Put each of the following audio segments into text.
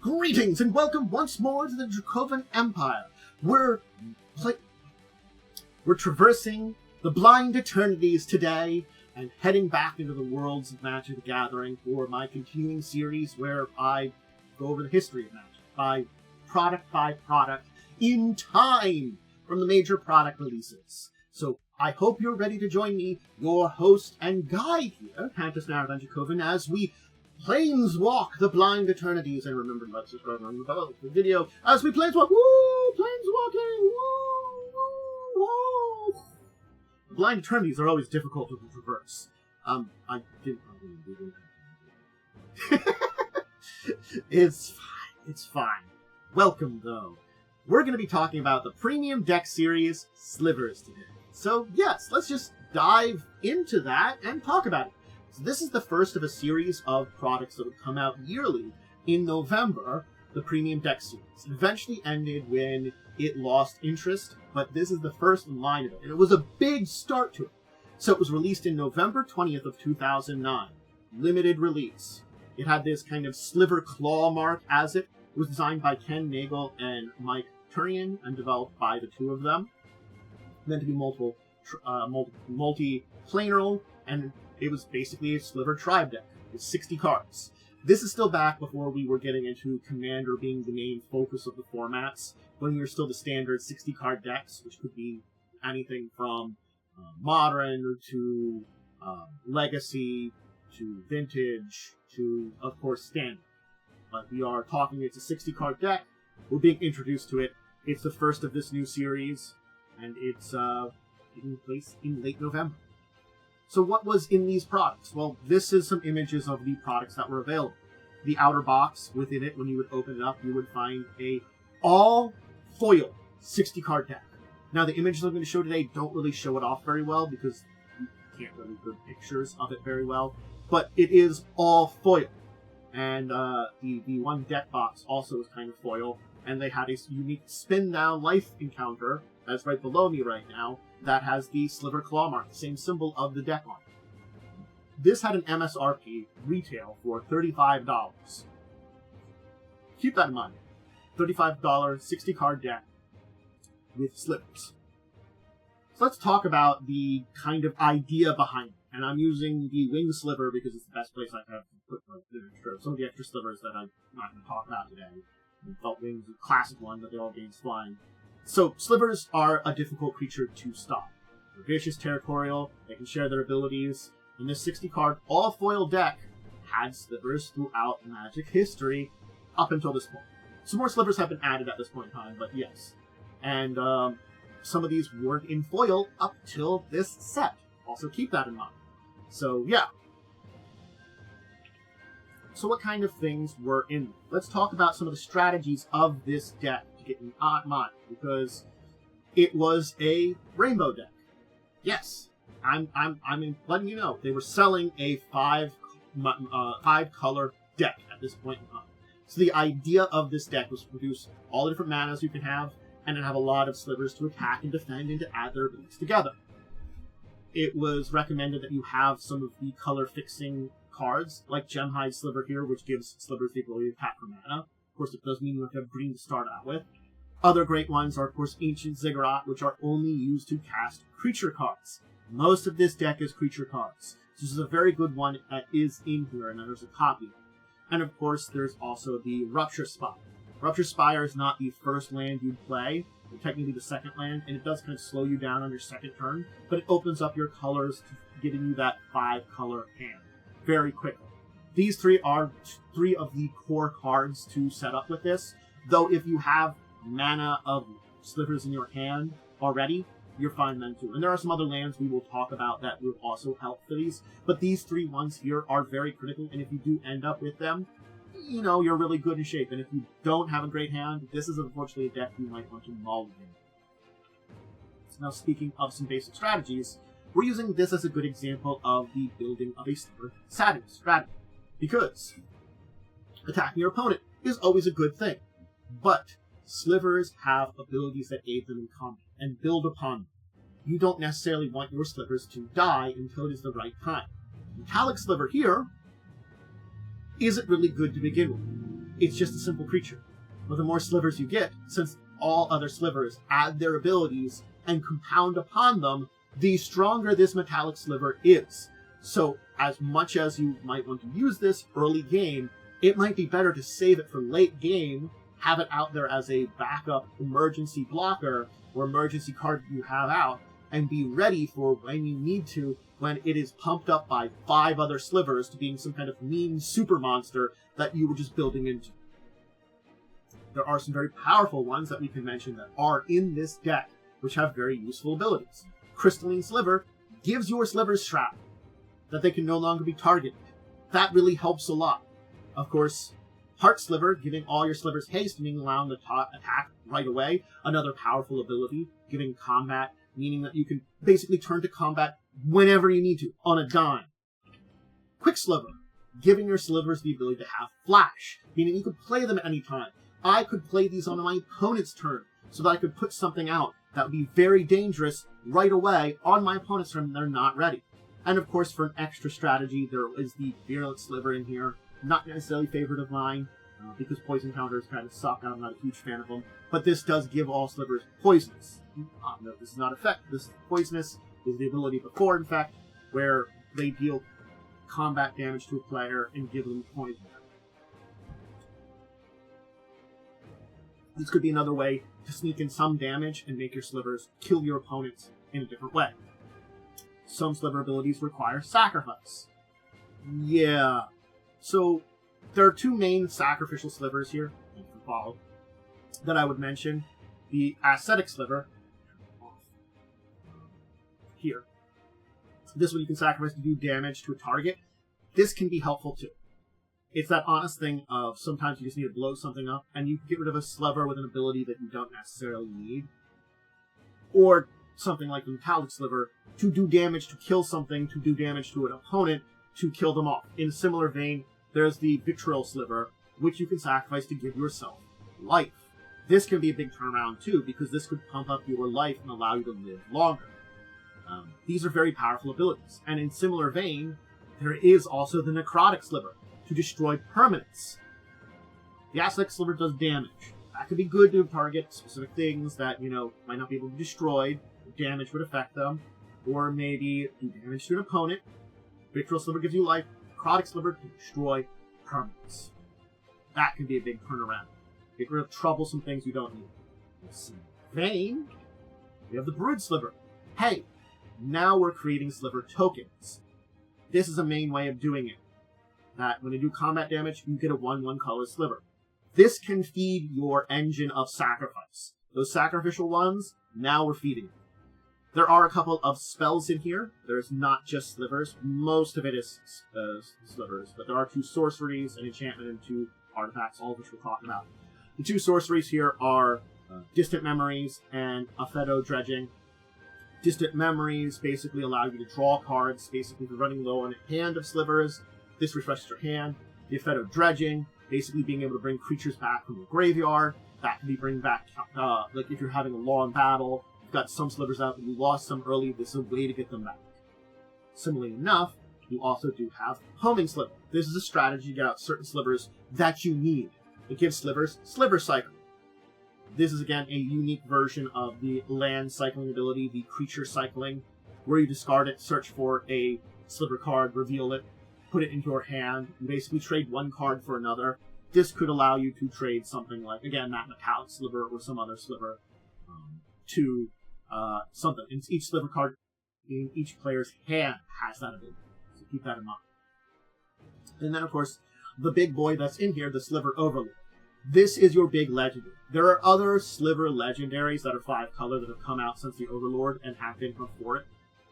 Greetings and welcome once more to the Dracovin Empire. We're traversing the blind eternities today and heading back into the worlds of Magic the Gathering for my continuing series where I go over the history of Magic by product in time from the major product releases. So I hope you're ready to join me, your host and guide here, Countess Narradan Dracovin, as we planeswalk the blind eternities. And remember, let's subscribe on the video as we planeswalk. Woo! Planeswalking! Woo! Woo! Woo! The blind eternities are always difficult to traverse. I didn't do that. It's fine. It's fine. Welcome, though. We're going to be talking about the premium deck series, Slivers, today. So, yes, let's just dive into that and talk about it. So this is the first of a series of products that would come out yearly in November, the premium deck series. It eventually ended when it lost interest, but this is the first in line of it. And it was a big start to it. So it was released in November 20th of 2009. Limited release. It had this kind of sliver claw mark as it. It was designed by Ken Nagel and Mike Turian and developed by the two of them. Meant to be multi-planar, and it was basically a Sliver tribe deck with 60 cards. This is still back before we were getting into Commander being the main focus of the formats, when we were still the standard 60-card decks, which could be anything from Modern to Legacy to Vintage to, of course, Standard. But we are talking, it's a 60-card deck. We're being introduced to it. It's the first of this new series, and it's taking place in late November. So what was in these products? Well, this is some images of the products that were available. The outer box, within it, when you would open it up, you would find a all-foil 60-card deck. Now, the images I'm going to show today don't really show it off very well because you can't really put pictures of it very well. But it is all foil. And the one deck box also is kind of foil. And they had a unique spin-down life encounter that's right below me right now that has the Sliver Claw mark, the same symbol of the deck mark. This had an MSRP retail for $35. Keep that in mind. $35, 60-card deck with slivers. So let's talk about the kind of idea behind it. And I'm using the wing sliver because it's the best place I could put some of the extra slivers that I'm not going to talk about today. Felt wings, a classic one, but they all gain flying. So, slivers are a difficult creature to stop. They're vicious, territorial, they can share their abilities, and this 60-card all-foil deck had slivers throughout Magic history up until this point. Some more slivers have been added at this point in time, but yes. And some of these weren't in foil up till this set. Also keep that in mind. So, yeah. So what kind of things were in them? Let's talk about some of the strategies of this deck to get in mind, because it was a rainbow deck. Yes, I'm letting you know they were selling a five color deck at this point in time. So the idea of this deck was to produce all the different manas you can have, and then have a lot of slivers to attack and defend and to add their abilities together. It was recommended that you have some of the color fixing cards, like Gemhide Sliver here, which gives slivers the ability to tap for mana. Of course, it does mean you have to have green to start out with. Other great ones are, of course, Ancient Ziggurat, which are only used to cast creature cards. Most of this deck is creature cards. So this is a very good one that is in here, and there's a copy. And of course, there's also the Rupture Spire. Rupture Spire is not the first land you play, but technically the second land, and it does kind of slow you down on your second turn, but it opens up your colors, giving you that 5-color hand very quickly. These three are three of the core cards to set up with this, though if you have mana of slivers in your hand already, you're fine then too. And there are some other lands we will talk about that will also help for these, but these three ones here are very critical, and if you do end up with them, you know, you're really good in shape. And if you don't have a great hand, this is unfortunately a deck you might want to mulligan. Now, speaking of some basic strategies, we're using this as a good example of the building of a Sliver strategy, because attacking your opponent is always a good thing, but slivers have abilities that aid them in combat and build upon them. You don't necessarily want your slivers to die until it is the right time. Metallic Sliver here isn't really good to begin with. it's just a simple creature. But the more slivers you get, since all other slivers add their abilities and compound upon them, the stronger this metallic sliver is. So as much as you might want to use this early game, it might be better to save it for late game, have it out there as a backup emergency blocker or emergency card you have out, and be ready for when you need to, when it is pumped up by 5 other slivers to being some kind of mean super monster that you were just building into. There are some very powerful ones that we can mention that are in this deck, which have very useful abilities. Crystalline Sliver gives your slivers Shrap, that they can no longer be targeted. That really helps a lot. Of course, Heart Sliver, giving all your slivers haste, meaning allowing the attack right away. Another powerful ability, giving combat, meaning that you can basically turn to combat whenever you need to, on a dime. Quick Sliver, giving your slivers the ability to have flash, meaning you could play them at any time. I could play these on my opponent's turn, so that I could put something out that would be very dangerous right away on my opponent's turn when they're not ready. And of course, for an extra strategy, there is the Virulent Sliver in here. Not necessarily a favorite of mine, because poison counters kind of suck. I'm not a huge fan of them. But this does give all slivers poisonous. No, this is not effect. This poisonous is the ability before infect, where they deal combat damage to a player and give them poison. This could be another way to sneak in some damage and make your slivers kill your opponents in a different way. Some sliver abilities require sacrifice. Yeah. So, there are 2 main sacrificial slivers here, you can follow, that I would mention. The Ascetic Sliver, here. This one you can sacrifice to do damage to a target. This can be helpful too. It's that honest thing of sometimes you just need to blow something up, and you can get rid of a sliver with an ability that you don't necessarily need. Or something like the Metallic Sliver, to do damage to kill something, to do damage to an opponent, to kill them off. In a similar vein, there's the Vitriol Sliver, which you can sacrifice to give yourself life. This can be a big turnaround too, because this could pump up your life and allow you to live longer. These are very powerful abilities. And in similar vein, there is also the Necrotic Sliver, to destroy permanents. The Ascetic Sliver does damage. That could be good to target specific things that, might not be able to be destroyed. Damage would affect them. Or maybe do damage to an opponent. Vitriol Sliver gives you life. Necrotic Sliver to destroy permanents. That can be a big turnaround. Get rid of troublesome things you don't need. In the same vein, we have the Brood Sliver. Hey, now we're creating sliver tokens. This is a main way of doing it. That when you do combat damage, you get a 1/1 color sliver. This can feed your engine of sacrifice. Those sacrificial ones, now we're feeding it. There are a couple of spells in here. There's not just slivers. Most of it is slivers. But there are 2 sorceries, an enchantment, and 2 artifacts, all of which we're talking about. The 2 sorceries here are Distant Memories and Aphedo Dredging. Distant Memories basically allow you to draw cards, basically if you're running low on a hand of slivers. This refreshes your hand. The Aphedo Dredging, basically being able to bring creatures back from the graveyard. That can be bring back, like if you're having a long battle, you've got some slivers out, but you lost some early, this is a way to get them back. Similarly enough, you also do have Homing Sliver. This is a strategy to get out certain slivers that you need. It gives slivers Sliver Cycle. This is, again, a unique version of the land cycling ability, the creature cycling, where you discard it, search for a sliver card, reveal it, put it into your hand, and basically trade 1 card for another. This could allow you to trade something like, again, that Metallic Sliver or some other sliver to something. And each sliver card in each player's hand has that ability, so keep that in mind. And then, of course, the big boy that's in here, the Sliver Overlord. This is your big legendary. There are other Sliver legendaries that are 5 color that have come out since the Overlord and have been before it.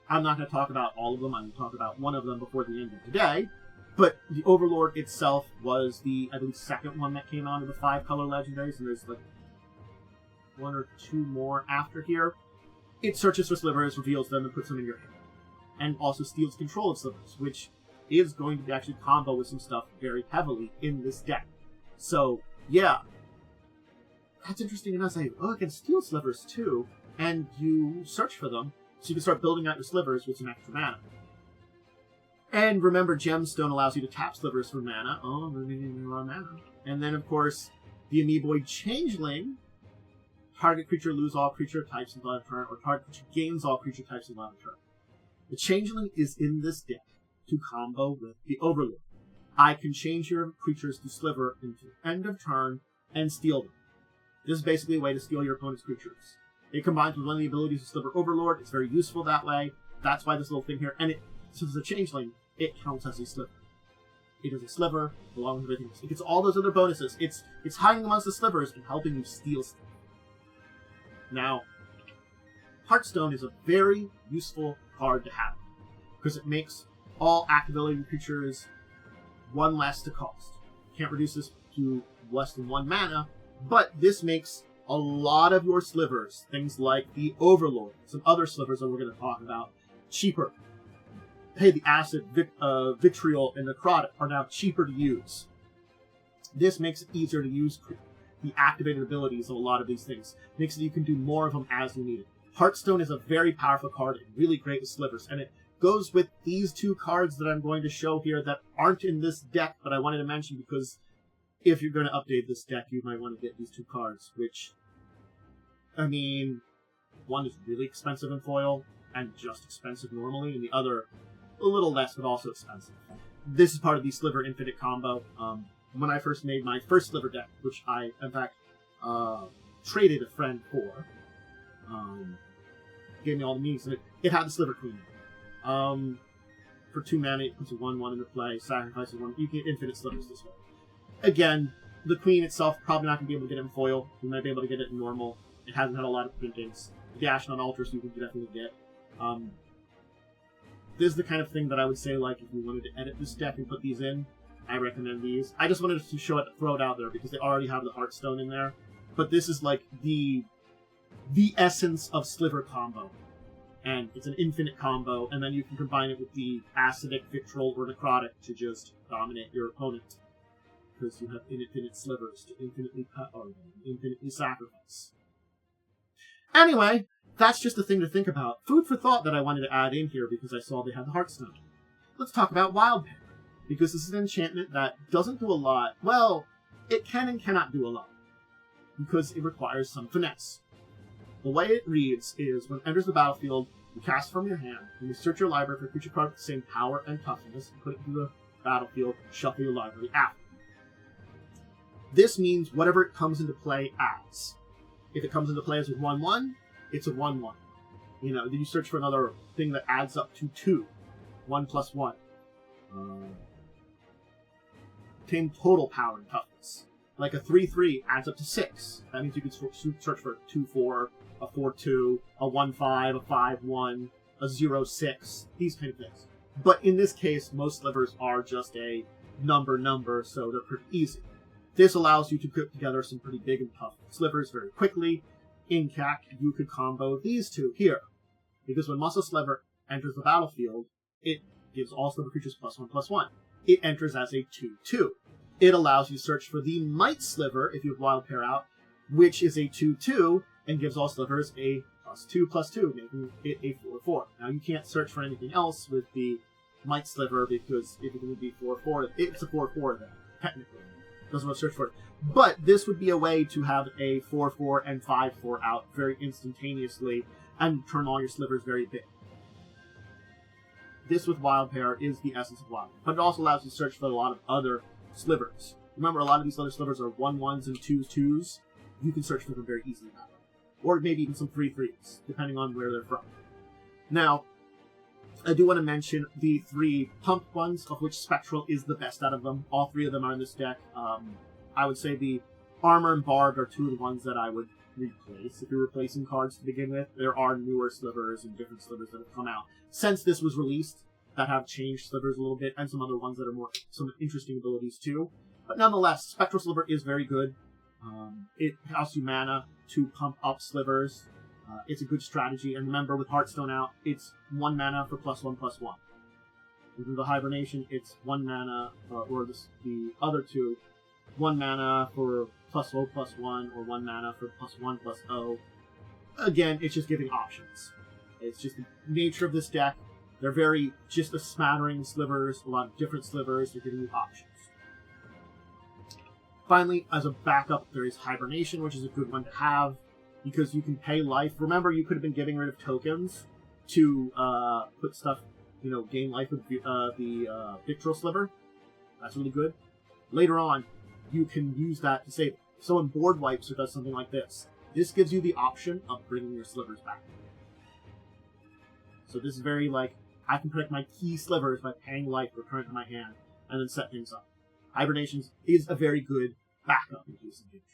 I'm not going to talk about all of them. I'm going to talk about one of them before the end of today. But the Overlord itself was the, I think, 2nd one that came out of the 5 color legendaries, and there's like 1 or 2 more after here. It searches for slivers, reveals them, and puts them in your hand. And also steals control of slivers, which is going to be actually combo with some stuff very heavily in this deck. So, yeah. That's interesting enough. Saying, oh, it can steal slivers too, and you search for them, so you can start building out your slivers with some extra mana. And remember, Gemstone allows you to tap Slivers for mana. Oh, we're on mana. And then, of course, the Amoeboid Changeling. Target creature lose all creature types until end of turn, or target creature gains all creature types until end of turn. The Changeling is in this deck to combo with the Overlord. I can change your creatures to Sliver into end of turn and steal them. This is basically a way to steal your opponent's creatures. It combines with one of the abilities of Sliver Overlord. It's very useful that way. That's why this little thing here, and since it's a Changeling, it counts as a Sliver. It is a Sliver, along with everything else. It gets all those other bonuses. It's hiding amongst the Slivers and helping you steal stuff. Now, Heartstone is a very useful card to have, because it makes all active-ability creatures one less to cost. Can't reduce this to less than 1 mana, but this makes a lot of your Slivers, things like the Overlord, some other Slivers that we're going to talk about, cheaper. Hey, the Acid, Vitriol, and Necrotic are now cheaper to use. This makes it easier to use the activated abilities of a lot of these things. Makes it you can do more of them as you need it. Heartstone is a very powerful card and really great with Slivers, and it goes with these 2 cards that I'm going to show here that aren't in this deck, but I wanted to mention because if you're going to update this deck, you might want to get these 2 cards, which, I mean, one is really expensive in foil and just expensive normally, and the other a little less, but also expensive. This is part of the Sliver Infinite combo. When I first made my first Sliver deck, which I, in fact, traded a friend for, gave me all the means, and it had the Sliver Queen. For 2 mana, it puts a 1/1 into play, sacrifices 1. You can get infinite Slivers this way. Again, the Queen itself, probably not going to be able to get it in foil. You might be able to get it in normal. It hasn't had a lot of printings. The Ashen on Altars you can definitely get. This is the kind of thing that I would say, like, if you wanted to edit this deck and put these in, I recommend these. I just wanted to throw it out there because they already have the Heartstone in there. But this is like the essence of Sliver combo. And it's an infinite combo, and then you can combine it with the Acidic, Vitriol, or Necrotic to just dominate your opponent. Because you have infinite Slivers to infinitely cut or infinitely sacrifice. Anyway, that's just a thing to think about. Food for thought that I wanted to add in here because I saw they had the Heartstone. Let's talk about Wildpair. Because this is an enchantment that doesn't do a lot. Well, it can and cannot do a lot. Because it requires some finesse. The way it reads is, when it enters the battlefield, you cast it from your hand, and you search your library for a creature card with the same power and toughness, and put it into the battlefield, shuffle your library after. This means whatever it comes into play as. If it comes into play as a 1/1, it's a 1/1. You know, then you search for another thing that adds up to 2. 1 plus 1. Obtain total power and toughness. Like a 3/3 adds up to 6. That means you can search for a 2/4, a 4/2, a 1/5, a 5/1, a 0/6, these kind of things. But in this case, most Slivers are just a number, so they're pretty easy. This allows you to put together some pretty big and tough Slivers very quickly. In fact, you could combo these 2 here. Because when Muscle Sliver enters the battlefield, it gives all Sliver creatures +1/+1. It enters as a 2/2. It allows you to search for the Might Sliver, if you have Wildpair out, which is a 2/2, and gives all Slivers a +2/+2, making it a 4/4. Now, you can't search for anything else with the Might Sliver, because if it would be 4/4, it's a 4/4 then, technically. Doesn't want to search for it. But this would be a way to have a 4/4 and 5/4 out very instantaneously, and turn all your Slivers very big. This with Wildpair is the essence of Wildpair, but it also allows you to search for a lot of other Slivers. Remember, a lot of these other Slivers are 1/1s and 2/2s. You can search for them very easily now. Or maybe even some 3/3s, depending on where they're from. Now, I do want to mention the 3 pumped ones, of which Spectral is the best out of them. All 3 of them are in this deck. I would say the Armor and Barbed are 2 of the ones that I would replace if you're replacing cards to begin with. There are newer Slivers and different Slivers that have come out since this was released that have changed Slivers a little bit, and some other ones that are more some interesting abilities too. But nonetheless, Spectral Sliver is very good. It costs you mana to pump up Slivers. It's a good strategy, and remember, with Heartstone out, it's 1 mana for +1/+1. With the Hibernation, it's 1 mana, or the other 2, 1 mana for +0/+1, or 1 mana for +1/+0. Again, it's just giving options. It's just the nature of this deck. They're very, just a smattering slivers, a lot of different slivers, they're giving you options. Finally, as a backup, there is Hibernation, which is a good one to have, because you can pay life. Remember, you could have been getting rid of tokens to put stuff, gain life with the Victoral Sliver. That's really good. Later on, you can use that to save. So in board wipes, it does something like this. This gives you the option of bringing your slivers back. So this is very I can protect my key slivers by paying life, return it to my hand, and then set things up. Hibernations is a very good backup in case of danger.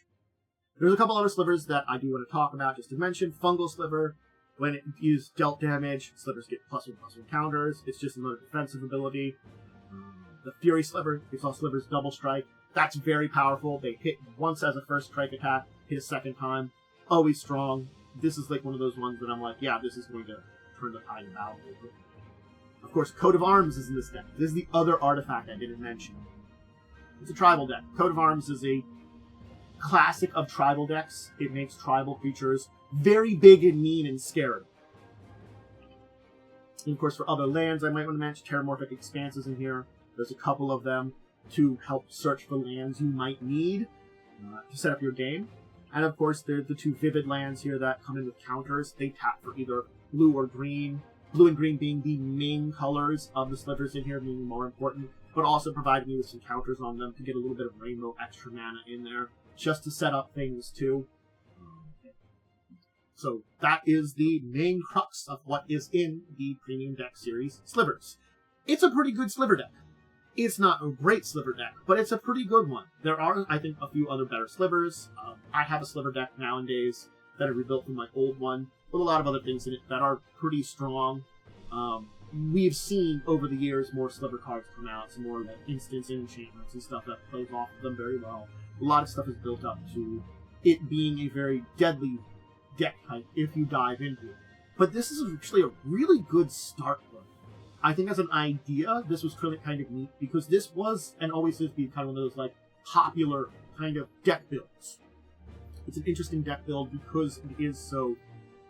There's a couple other slivers that I do want to talk about, just to mention. Fungal Sliver, when it is dealt damage, slivers get +1/+1 counters. It's just another defensive ability. The Fury Sliver gives all slivers double strike. That's very powerful. They hit once as a first strike attack, hit a second time. Always strong. This is one of those ones that I'm yeah, this is going to turn the tide of battle over. Of course, Coat of Arms is in this deck. This is the other artifact I didn't mention. It's a tribal deck. Coat of Arms is a classic of tribal decks. It makes tribal creatures very big and mean and scary. And of course, for other lands, I might want to mention Terramorphic Expanses in here. There's a couple of them to help search for lands you might need to set up your game. And of course, there's the 2 Vivid lands here that come in with counters. They tap for either blue or green. Blue and green being the main colors of the slivers in here, being more important, but also providing you with some counters on them to get a little bit of rainbow extra mana in there, just to set up things too. So that is the main crux of what is in the premium deck series, Slivers. It's a pretty good sliver deck. It's not a great sliver deck, but it's a pretty good one. There are, I think, a few other better slivers. I have a sliver deck nowadays that I rebuilt from my old one, with a lot of other things in it that are pretty strong. We've seen over the years more sliver cards come out, some more instants and enchantments and stuff that plays off of them very well. A lot of stuff is built up to it being a very deadly deck type if you dive into it. But this is actually a really good start for it. I think as an idea, this was really kind of neat, because this was, and always is, be kind of one of those popular kind of deck builds. It's an interesting deck build because it is so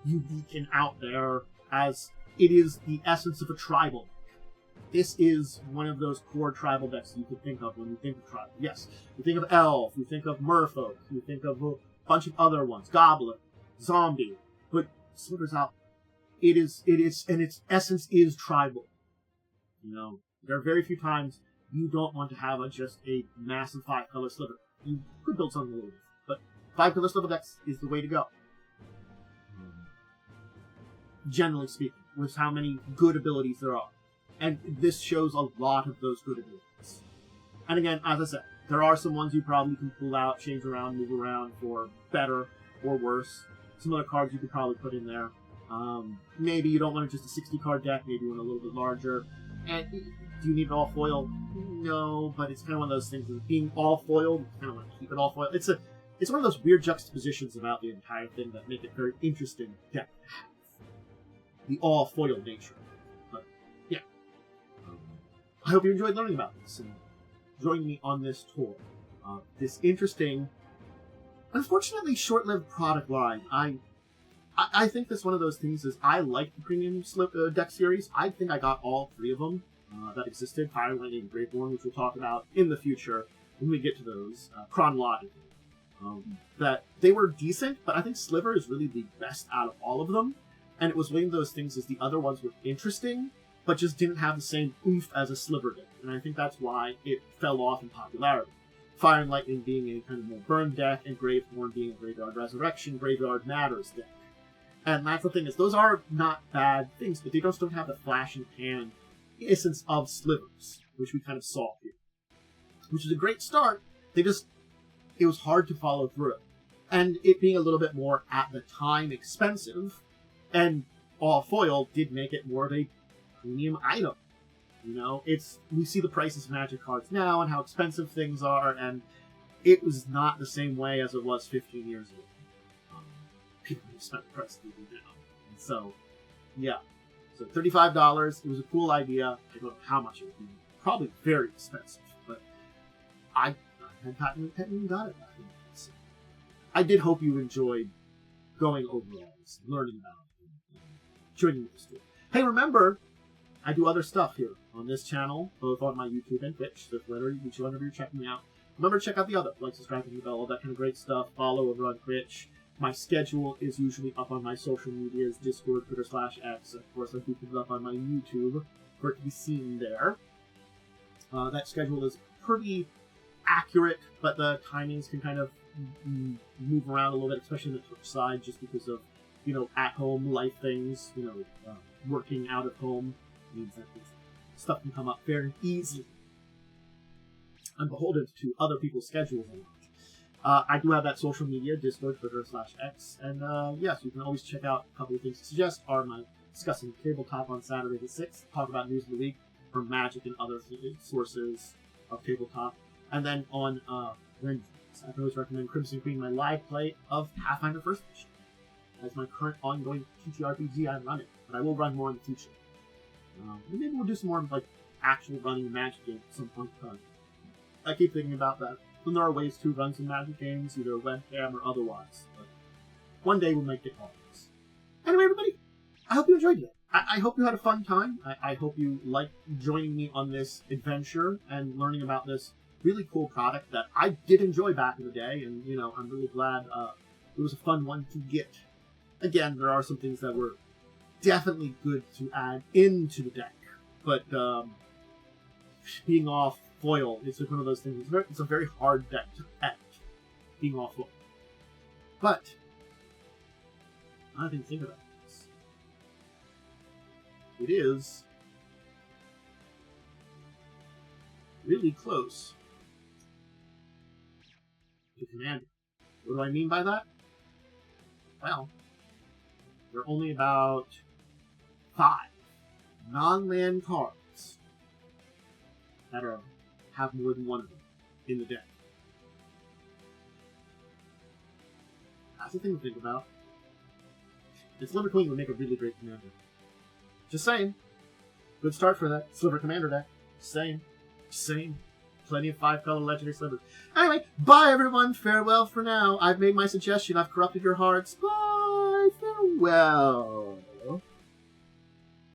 unique and out there, as it is the essence of a tribal deck. This is one of those core tribal decks you could think of when you think of tribal. Yes, you think of Elf, you think of Merfolk, you think of a bunch of other ones, Goblin, Zombie, but Slivers out. It is, and its essence is tribal. There are very few times you don't want to have just a massive 5-color sliver. You could build something a little different, but 5-color sliver decks is the way to go. Generally speaking, with how many good abilities there are. And this shows a lot of those good abilities. And again, as I said, there are some ones you probably can pull out, change around, move around for better or worse. Some other cards you could probably put in there. Maybe you don't want just a 60-card deck, maybe you want a little bit larger. And do you need it all foil? No, but it's kind of one of those things of being all foiled, you kind of want to keep it all foiled. It's one of those weird juxtapositions about the entire thing that make it very interesting deck to have. The all foil nature. But yeah. I hope you enjoyed learning about this and joining me on this tour. This interesting, unfortunately short-lived product line. I think that's one of those things is I like the premium deck series. I think I got all 3 of them that existed. Fire, Lightning, and Graveborn, which we'll talk about in the future when we get to those chronologically. That they were decent, but I think Sliver is really the best out of all of them. And it was one of those things as the other ones were interesting, but just didn't have the same oomph as a Sliver deck. And I think that's why it fell off in popularity. Fire and Lightning being a kind of more burn deck, and Graveborn being a Graveyard Resurrection, Graveyard Matters deck. And that's the thing, is those are not bad things, but they just don't have the flash and pan essence of Slivers, which we kind of saw here. Which is a great start, it was hard to follow through it. And it being a little bit more, at the time, expensive, and all foil did make it more of a premium item. We see the prices of Magic cards now and how expensive things are, and it was not the same way as it was 15 years ago. People have spent the price they do now. And so, yeah. So $35, it was a cool idea. I don't know how much it would be. Probably very expensive, but I hadn't even got it back then. So I did hope you enjoyed going over all this, learning about it, and joining this tour. Hey, remember, I do other stuff here on this channel, both on my YouTube and Twitch, so whenever you're checking me out, remember to check out the other, like, subscribe, hit the bell, all that kind of great stuff. Follow over on Twitch. My schedule is usually up on my social medias, Discord, Twitter /X. Of course, I do put it up on my YouTube for it to be seen there. That schedule is pretty accurate, but the timings can kind of move around a little bit, especially on the Twitch side, just because of, at-home life things, working out of home means that stuff can come up very easily. I'm beholden to other people's schedules a lot. I do have that social media, Discord, Twitter /X, and yes, you can always check out a couple of things to suggest are my discussing tabletop on Saturday the 6th, talk about news of the week from Magic and other sources of tabletop, and then on Wednesdays, I can always recommend Crimson Queen, my live play of Pathfinder First Edition. That's my current ongoing TTRPG I'm running, but I will run more in the future. And maybe we'll do some more actual running Magic games at some point in time. I keep thinking about that. And there are ways to run some Magic games, either webcam or otherwise. But one day we might get all this. Anyway, everybody, I hope you enjoyed it. I hope you had a fun time. I hope you liked joining me on this adventure and learning about this really cool product that I did enjoy back in the day. And, I'm really glad it was a fun one to get. Again, there are some things that were definitely good to add into the deck. But being off foil, it's one of those things. It's a very hard deck to act, being off foil. But I didn't think about this. It is really close to Commander. What do I mean by that? Well, there are only about 5 non-land cards that have more than one of them in the deck. That's the thing to think about. And Sliver Queen would make a really great commander. Just saying. Good start for that Sliver Commander deck. Just saying. Plenty of 5-color legendary slivers. Anyway, bye everyone. Farewell for now. I've made my suggestion. I've corrupted your hearts. Bye. Farewell.